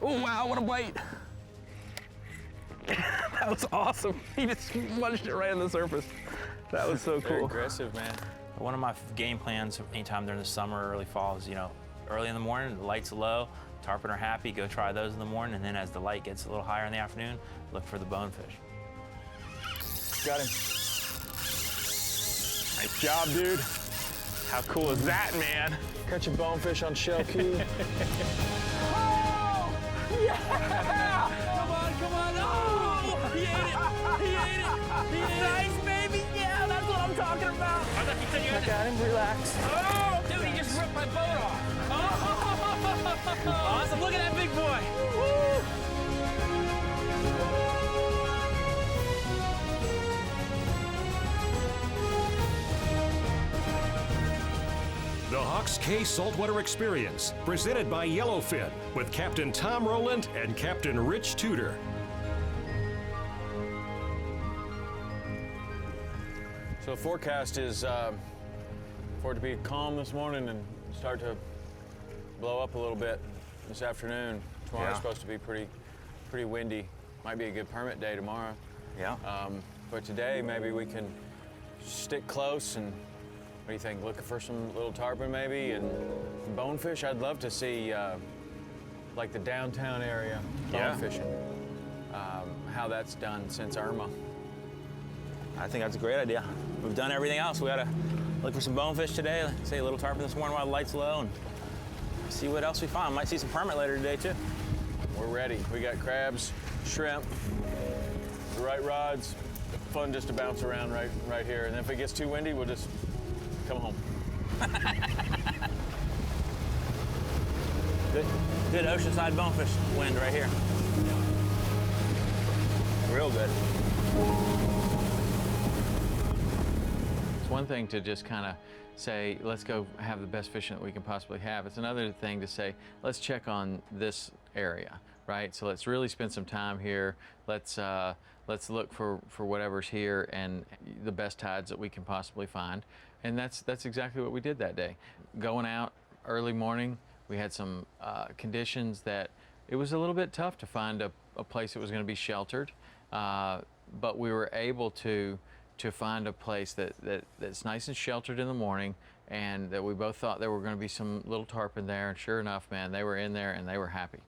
Oh, wow, what a bite. That was awesome. He just munched it right on the surface. That was so Very cool. aggressive, man. One of my game plans anytime during the summer or early fall is, early in the morning, the lights are low, tarpon are happy, go try those in the morning, and then as the light gets a little higher in the afternoon, look for the bonefish. Got him. Nice job, dude. How cool is that, man? Catch a bonefish on Shell Key. Oh, yeah! Come on. Oh, he ate it. He ate it. He ate it. Nice, baby. Yeah, that's what I'm talking about. I thought you said you had to... Got him, relax. Oh, dude, he just ripped my boat off. Oh, awesome. Look at that big boy. Woo. The Hawks Cay Saltwater Experience, presented by Yellowfin, with Captain Tom Rowland and Captain Rich Tudor. So the forecast is for it to be calm this morning and start to blow up a little bit this afternoon. Tomorrow's supposed to be pretty windy. Might be a good permit day tomorrow. Yeah. But today maybe we can stick close and what do you think? Looking for some little tarpon maybe and bonefish? I'd love to see like the downtown area bonefishing. How that's done since Irma. I think that's a great idea. We've done everything else. We gotta look for some bonefish today, say a little tarpon this morning while the light's low, and see what else we find. Might see some permit later today too. We're ready. We got crabs, shrimp, the right rods. Fun just to bounce around right here. And if it gets too windy, we'll just come home. Good oceanside bonefish wind right here. Real good. It's one thing to just kind of say, let's go have the best fishing that we can possibly have. It's another thing to say, let's check on this area, right? So let's really spend some time here. Let's look for whatever's here and the best tides that we can possibly find. And that's exactly what we did that day. Going out early morning, we had some conditions that it was a little bit tough to find a place that was going to be sheltered, but we were able to find a place that's nice and sheltered in the morning, and that we both thought there were going to be some little tarpon there, and sure enough, man, they were in there and they were happy.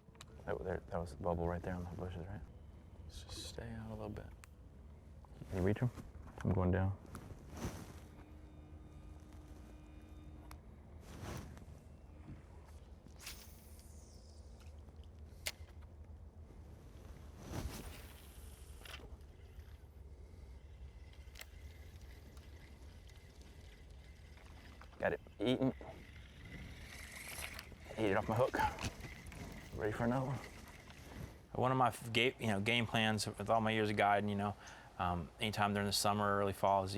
That was a bubble right there on the bushes, right? Let's just stay out a little bit. Can you reach him? I'm going down. Got it eaten. Eat it off my hook. Ready for another one. One of my game plans with all my years of guiding, anytime during the summer or early fall is,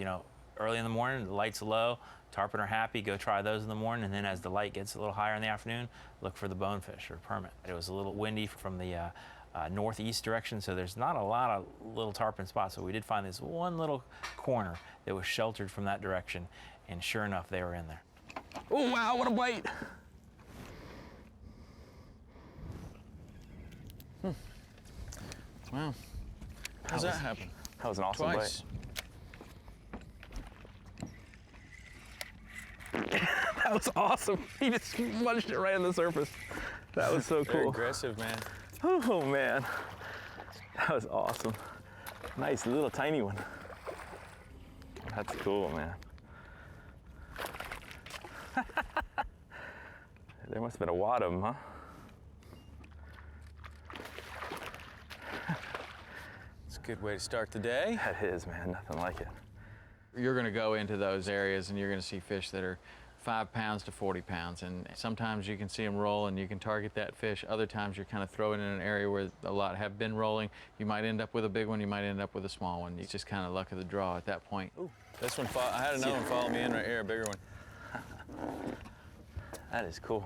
early in the morning, the light's low, tarpon are happy, go try those in the morning, and then as the light gets a little higher in the afternoon, look for the bonefish or permit. It was a little windy from the northeast direction, so there's not a lot of little tarpon spots, so we did find this one little corner that was sheltered from that direction, and sure enough, they were in there. Oh, wow, what a bite. Wow. How's that happen? That was an awesome Twice. bite. That was awesome. He just munched it right on the surface. That was so Very cool. aggressive, man. Oh, man. That was awesome. Nice, little tiny one. That's cool, man. There must have been a wad of them, huh? It's a good way to start the day. That is, man, nothing like it. You're going to go into those areas and you're going to see fish that are 5 pounds to 40 pounds. And sometimes you can see them roll and you can target that fish. Other times you're kind of throwing in an area where a lot have been rolling. You might end up with a big one, you might end up with a small one. It's just kind of luck of the draw at that point. Ooh, this one, I had another one follow me in right here, a bigger one. That is cool.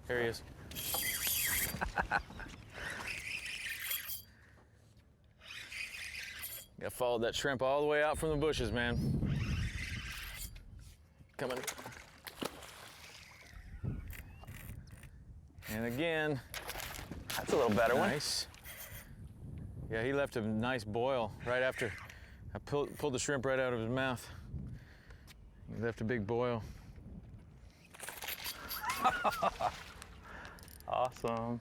Here he is. I followed that shrimp all the way out from the bushes, man. Coming. And again, That's a little better one. Nice. Yeah, he left a nice boil right after I pulled the shrimp right out of his mouth. He left a big boil. Awesome.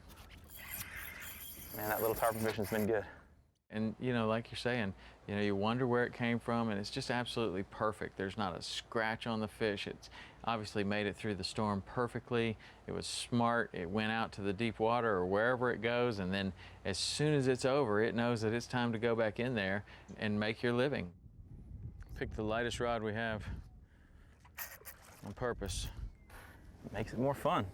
Man, that little tarpon fishing's been good. And you know, like you're saying, you know, you wonder where it came from, and it's just absolutely perfect. There's not a scratch on the fish. It's obviously made it through the storm perfectly. It was smart. It went out to the deep water or wherever it goes, and then as soon as it's over, it knows that it's time to go back in there and make your living. Pick the lightest rod we have on purpose. Makes it more fun.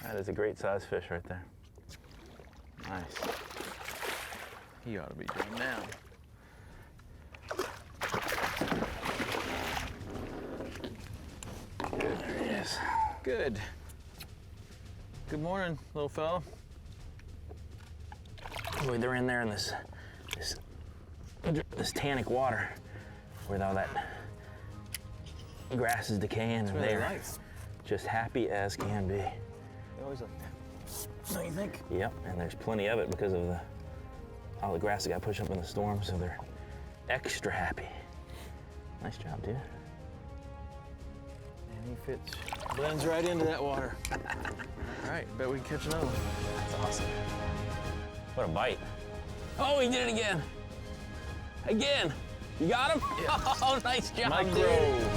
That is a great size fish right there. Nice. He ought to be doing now. There he is. Good. Good morning, little fella. Boy, they're in there in this tannic water where all that grass is decaying, and really they're nice. just happy as can be. They always like that. Don't you think? Yep, and there's plenty of it because of all the grass that got pushed up in the storm, so they're extra happy. Nice job, dude. And he fits, blends right into that water. All right, bet we can catch another one. That's awesome. What a bite. Oh, he did it again. Again. You got him? Yeah. Oh, nice job, Micro. dude.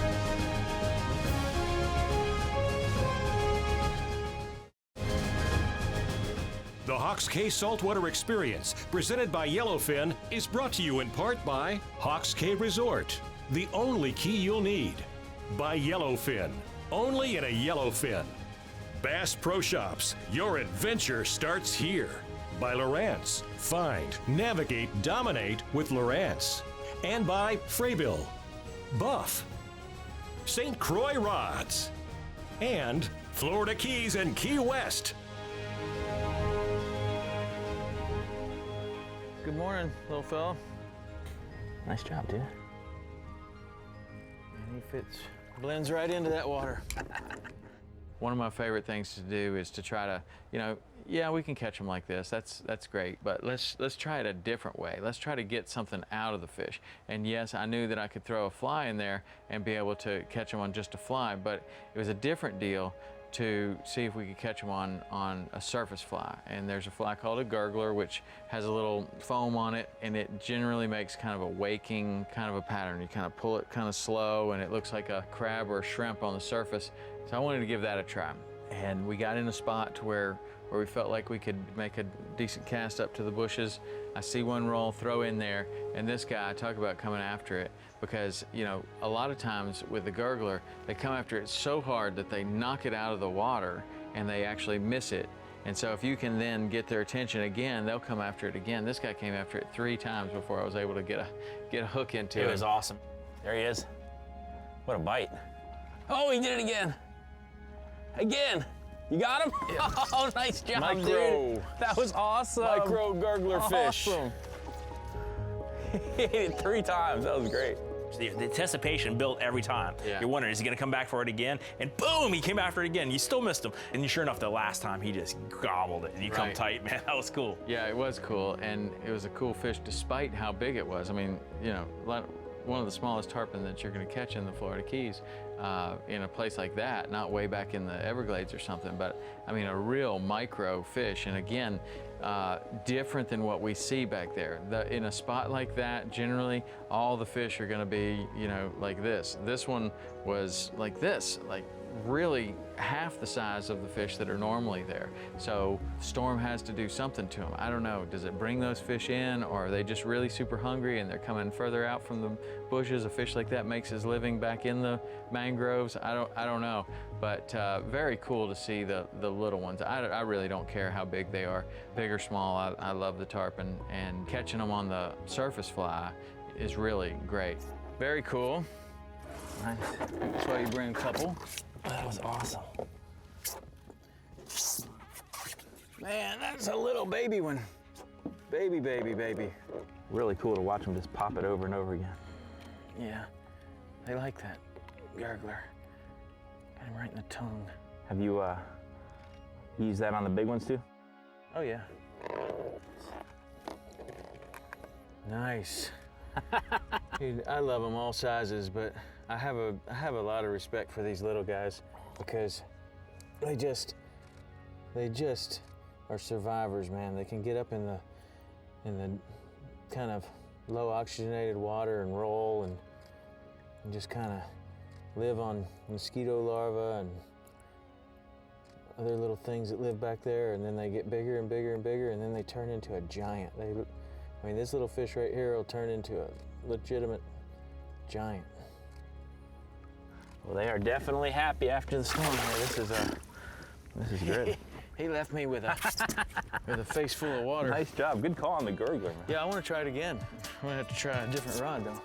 The Hawks Cay Saltwater Experience, presented by Yellowfin, is brought to you in part by Hawks Cay Resort, the only key you'll need. By Yellowfin, only in a Yellowfin. Bass Pro Shops, your adventure starts here. By Lowrance, find, navigate, dominate with Lowrance. And by Fraybill, Buff, St. Croix Rods, and Florida Keys and Key West. Good morning, little fella. Nice job, dude. And he fits, blends right into that water. One of my favorite things to do is to try to, you know, yeah, we can catch them like this. That's great, but let's try it a different way. Let's try to get something out of the fish. And yes, I knew that I could throw a fly in there and be able to catch them on just a fly, but it was a different deal to see if we could catch them on a surface fly. And there's a fly called a gurgler, which has a little foam on it, and it generally makes kind of a waking kind of a pattern. You kind of pull it kind of slow, and it looks like a crab or a shrimp on the surface. So I wanted to give that a try. And we got in a spot to where we felt like we could make a decent cast up to the bushes. I see one roll, throw in there, and this guy, talk about coming after it, because, you know, a lot of times with the gurgler, they come after it so hard that they knock it out of the water and they actually miss it. And so if you can then get their attention again, they'll come after it again. This guy came after it 3 times before I was able to get a hook into it. It was awesome. There he is. What a bite. Oh, he did it again. Again. You got him? Yeah. Oh, nice job, Micro. dude. That was awesome. Micro gurgler fish. Awesome. He hit it 3 times. That was great. The anticipation built every time. Yeah. You're wondering, is he gonna come back for it again? And boom, he came after it again. You still missed him. And sure enough, the last time he just gobbled it. And you come tight, man. That was cool. Yeah, it was cool, and it was a cool fish despite how big it was. I mean, you know, one of the smallest tarpon that you're gonna catch in the Florida Keys in a place like that, not way back in the Everglades or something, but I mean, a real micro fish. And again, different than what we see back there. In a spot like that, generally, all the fish are gonna be, you know, like this. This one was like this, like really half the size of the fish that are normally there. So storm has to do something to them. I don't know, does it bring those fish in, or are they just really super hungry and they're coming further out from the bushes? A fish like that makes his living back in the mangroves. I don't know, but very cool to see the little ones. I really don't care how big they are, big or small. I love the tarpon, and catching them on the surface fly is really great. Very cool. Nice. That's why you bring a couple. That was awesome. Man, that's a little baby one. Baby, baby, baby. Really cool to watch him just pop it over and over again. Yeah. They like that gurgler. Got him right in the tongue. Have you used that on the big ones too? Oh yeah. Nice. Dude, I love them all sizes, but I have a lot of respect for these little guys because they just are survivors, man. They can get up in the kind of low oxygenated water and roll and just kind of live on mosquito larvae and other little things that live back there, and then they get bigger and bigger and bigger, and then they turn into a giant. I mean, this little fish right here will turn into a legitimate giant. Well, they are definitely happy after the storm here. This is good. He left me with a face full of water. Nice job. Good call on the gurgler, man. Yeah, I want to try it again. I'm gonna have to try a different rod though.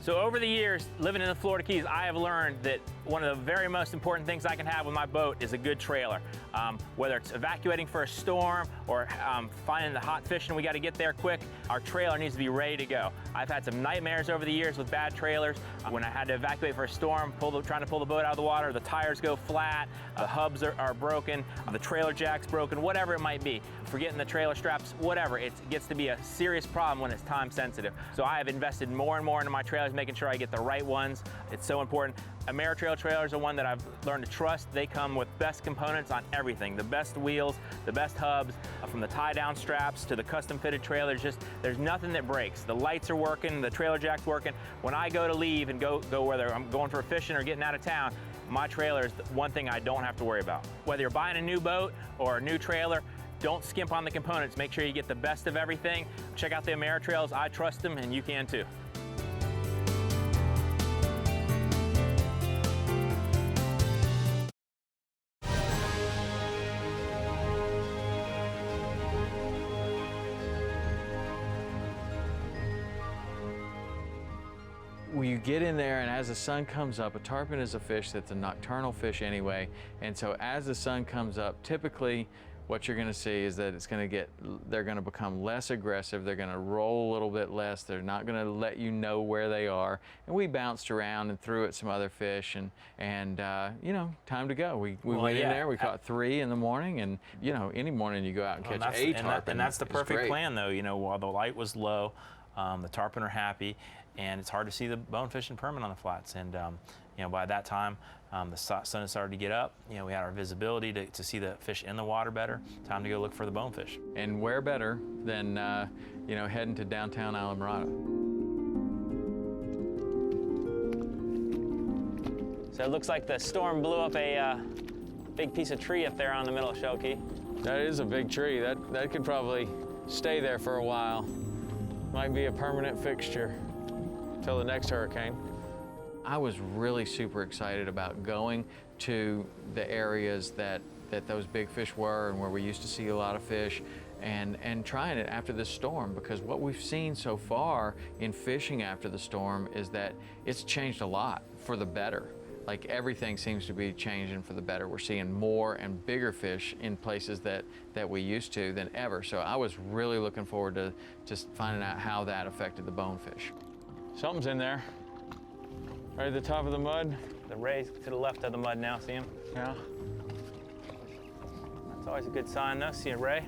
So over the years, living in the Florida Keys, I have learned that one of the very most important things I can have with my boat is a good trailer. Whether it's evacuating for a storm or finding the hot fish and we got to get there quick, our trailer needs to be ready to go. I've had some nightmares over the years with bad trailers. When I had to evacuate for a storm, trying to pull the boat out of the water, the tires go flat, the hubs are broken, the trailer jack's broken, whatever it might be. Forgetting the trailer straps, whatever, it gets to be a serious problem when it's time sensitive. So I have invested more and more into my trailers, making sure I get the right ones. It's so important. Ameritrail trailers are one that I've learned to trust. They come with best components on everything. The best wheels, the best hubs, from the tie-down straps to the custom-fitted trailers. There's nothing that breaks. The lights are working, the trailer jack's working. When I go to leave and go whether I'm going for fishing or getting out of town, my trailer is the one thing I don't have to worry about. Whether you're buying a new boat or a new trailer, don't skimp on the components. Make sure you get the best of everything. Check out the Ameritrails. I trust them, and you can too. You get in there, and as the sun comes up, a tarpon is a fish that's a nocturnal fish anyway, and so as the sun comes up, typically what you're going to see is that they're going to become less aggressive, they're going to roll a little bit less, they're not going to let you know where they are. And we bounced around and threw at some other fish, and you know, time to go. We went in there, we caught 3 in the morning, and you know, any morning you go out and catch a tarpon. And that's the perfect plan though, you know, while the light was low, the tarpon are happy, and it's hard to see the bonefish and permit on the flats. And you know, by that time, the sun had started to get up. You know, we had our visibility to see the fish in the water better. Time to go look for the bonefish. And where better than you know, heading to downtown Islamorada. So it looks like the storm blew up a big piece of tree up there on the middle of Shell Key. That is a big tree. That could probably stay there for a while. Might be a permanent fixture till the next hurricane. I was really super excited about going to the areas that those big fish were and where we used to see a lot of fish, and trying it after this storm, because what we've seen so far in fishing after the storm is that it's changed a lot for the better. Like, everything seems to be changing for the better. We're seeing more and bigger fish in places that we used to than ever. So I was really looking forward to just finding out how that affected the bonefish. Something's in there. Right at the top of the mud. The rays to the left of the mud now, see him? Yeah. That's always a good sign though, see a ray.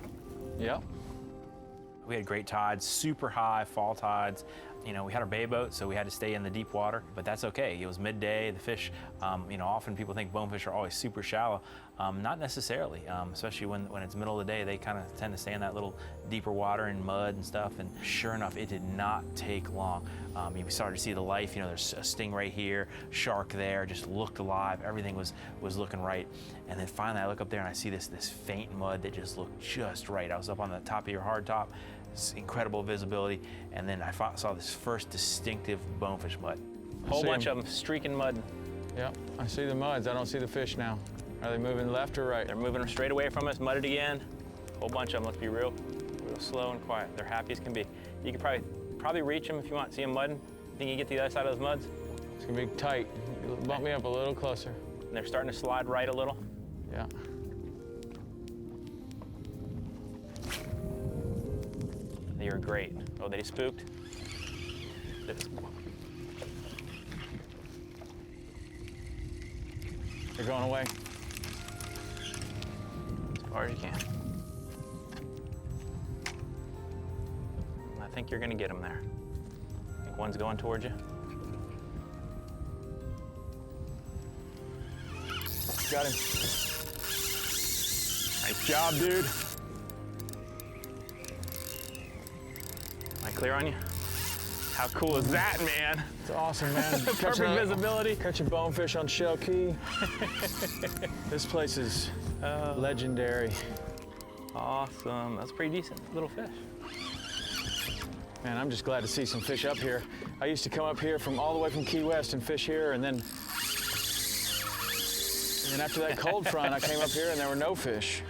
Yep. We had great tides, super high fall tides. You know, we had our bay boat, so we had to stay in the deep water, but that's okay. It was midday. The fish, you know, often people think bonefish are always super shallow. Not necessarily, especially when it's middle of the day. They kind of tend to stay in that little deeper water and mud and stuff, and sure enough, it did not take long. We started to see the life. You know, there's a stingray here, shark there, just looked alive. Everything was looking right. And then finally I look up there and I see this faint mud that just looked just right. I was up on the top of your hard top. Incredible visibility, and then I saw this first distinctive bonefish mud. Whole bunch of them streaking mud. Yep, I see the muds. I don't see the fish now. Are they moving left or right? They're moving straight away from us, mudded again. Whole bunch of them. Let's be real slow and quiet. They're happy as can be. You can probably reach them if you want. See them mudding? Think you can get to the other side of those muds? It's gonna be tight. Bump me up a little closer. And they're starting to slide right a little. Yeah. You're great. Oh, they spooked? They're going away. As far as you can. I think you're gonna get them there. I think one's going towards you. Got him. Nice job, dude. Am I clear on you? How cool is that, man? It's awesome, man. Perfect visibility. Catching bonefish on Shell Key. This place is legendary. Awesome. That's a pretty decent little fish. Man, I'm just glad to see some fish up here. I used to come up here from all the way from Key West and fish here, and then after that cold front, I came up here and there were no fish.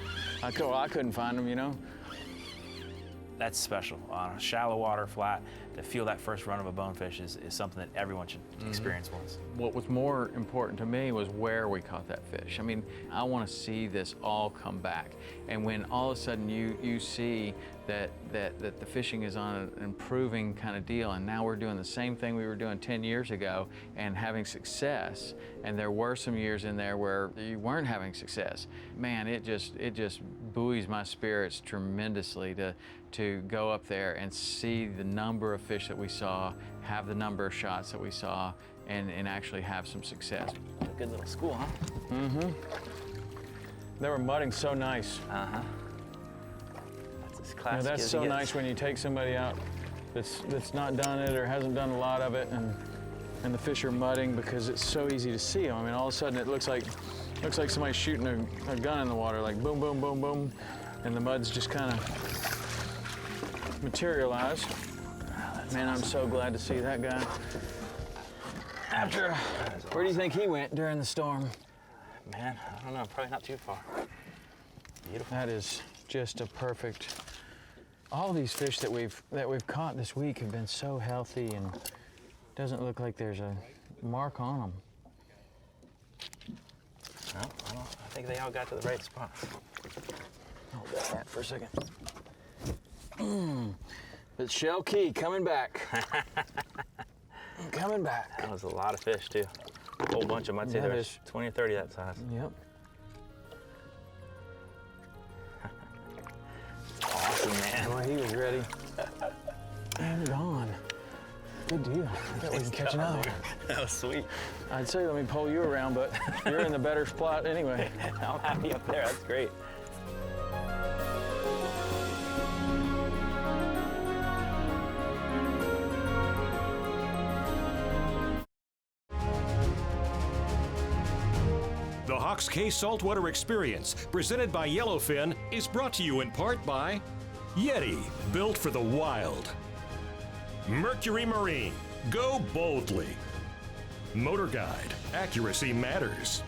I couldn't find them, you know. That's special. On a shallow water flat, to feel that first run of a bonefish is something that everyone should experience once. What was more important to me was where we caught that fish. I mean, I want to see this all come back. And when all of a sudden you see that the fishing is on an improving kind of deal, and now we're doing the same thing we were doing 10 years ago and having success, and there were some years in there where you weren't having success, man, it just buoys my spirits tremendously to go up there and see the number of fish that we saw, have the number of shots that we saw, and actually have some success. A good little school, huh? Mm-hmm. They were mudding so nice. Uh-huh. That's as You know, classic that's as so it nice gets. when you take somebody out that's not done it or hasn't done a lot of it, and the fish are mudding because it's so easy to see them. I mean, all of a sudden it looks like somebody's shooting a gun in the water, like boom, boom, boom, boom, and the mud's just kind of materialize. Man, I'm so glad to see that guy. Where do you think he went during the storm? Man, I don't know, probably not too far. Beautiful. That is just a perfect. All these fish that we've caught this week have been so healthy, and doesn't look like there's a mark on them. No, I think they all got to the right spot. Hold that for a second. But Shell Key coming back. Coming back. That was a lot of fish too. A whole bunch of them. I'd say That there's is- 20 or 30 that size. Yep. Awesome, man. Boy, he was ready. And gone. Good deal. I bet we can catch another one. That was sweet. I'd say let me pull you around, but you're in the better spot anyway. I'm happy up there. That's great. The Hawks Cay Saltwater Experience, presented by Yellowfin, is brought to you in part by Yeti, built for the wild. Mercury Marine, go boldly. Motor Guide, accuracy matters.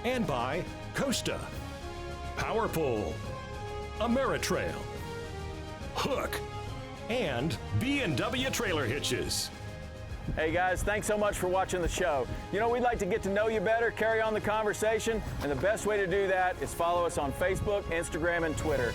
And by Costa, Power Pole, Ameritrail, Hook, and B&W Trailer Hitches. Hey guys, thanks so much for watching the show. You know, we'd like to get to know you better, carry on the conversation, and the best way to do that is follow us on Facebook, Instagram, and Twitter.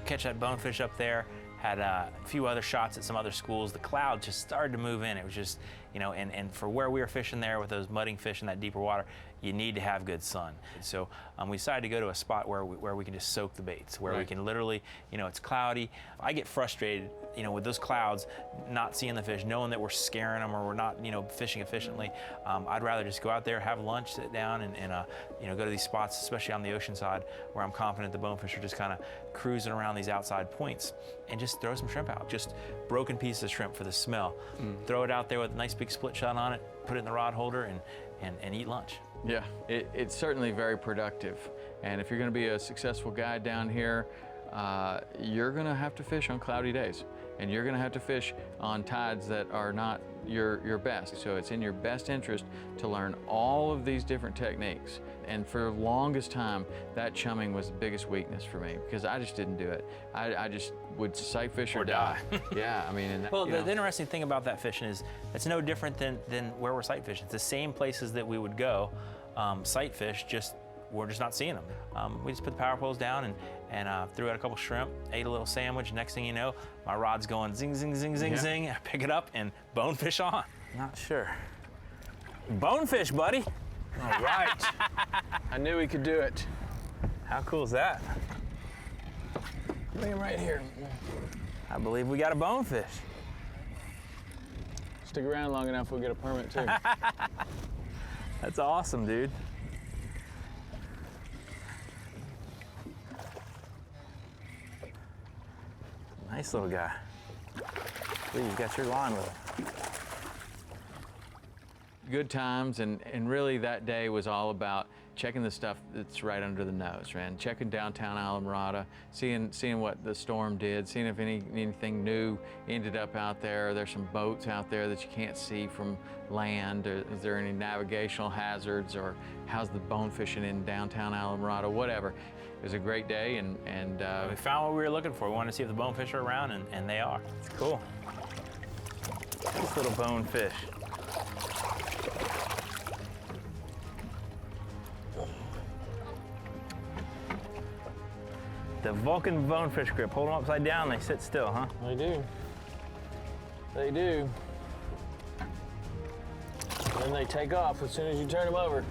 Catch that bonefish up there. Had a few other shots at some other schools. The cloud just started to move in. It was just, you know, and for where we were fishing there with those mudding fish in that deeper water, you need to have good sun. So we decided to go to a spot where we can just soak the baits, where we can literally, you know, it's cloudy. I get frustrated, you know, with those clouds, not seeing the fish, knowing that we're scaring them or we're not, you know, fishing efficiently. I'd rather just go out there, have lunch, sit down, and you know, go to these spots, especially on the ocean side, where I'm confident the bonefish are just kind of cruising around these outside points, and just throw some shrimp out. Just broken pieces of shrimp for the smell. Throw it out there with a nice big split shot on it, put it in the rod holder, and eat lunch. Yeah, it's certainly very productive. And if you're going to be a successful guide down here, you're going to have to fish on cloudy days. And you're going to have to fish on tides that are not your best. So it's in your best interest to learn all of these different techniques And for the longest time, that chumming was the biggest weakness for me because I just didn't do it. I just would sight fish or die. Yeah, I mean. And Well, the interesting thing about that fishing is it's no different than where we're sight fishing. It's the same places that we would go sight fish, just we're just not seeing them. We just put the power poles down and threw out a couple shrimp, ate a little sandwich. Next thing you know, my rod's going zing, zing, zing, zing, zing. I pick it up and bonefish on. Not sure. Bonefish, buddy. All right. I knew he could do it. How cool is that? Bring him right here. I believe we got a bonefish. Stick around long enough, we'll get a permit too. That's awesome, dude. Nice little guy. Dude, you got your line with him. Good times, and really that day was all about checking the stuff that's right under the nose, man. Checking downtown Islamorada, seeing what the storm did, seeing if anything new ended up out there. There's some boats out there that you can't see from land. Or is there any navigational hazards, or how's the bone fishing in downtown Islamorada, whatever. It was a great day, and we found what we were looking for. We wanted to see if the bonefish are around, and they are. It's cool. This little bonefish. The Vulcan bonefish grip. Hold them upside down, they sit still, huh? They do. They do. Then they take off as soon as you turn them over.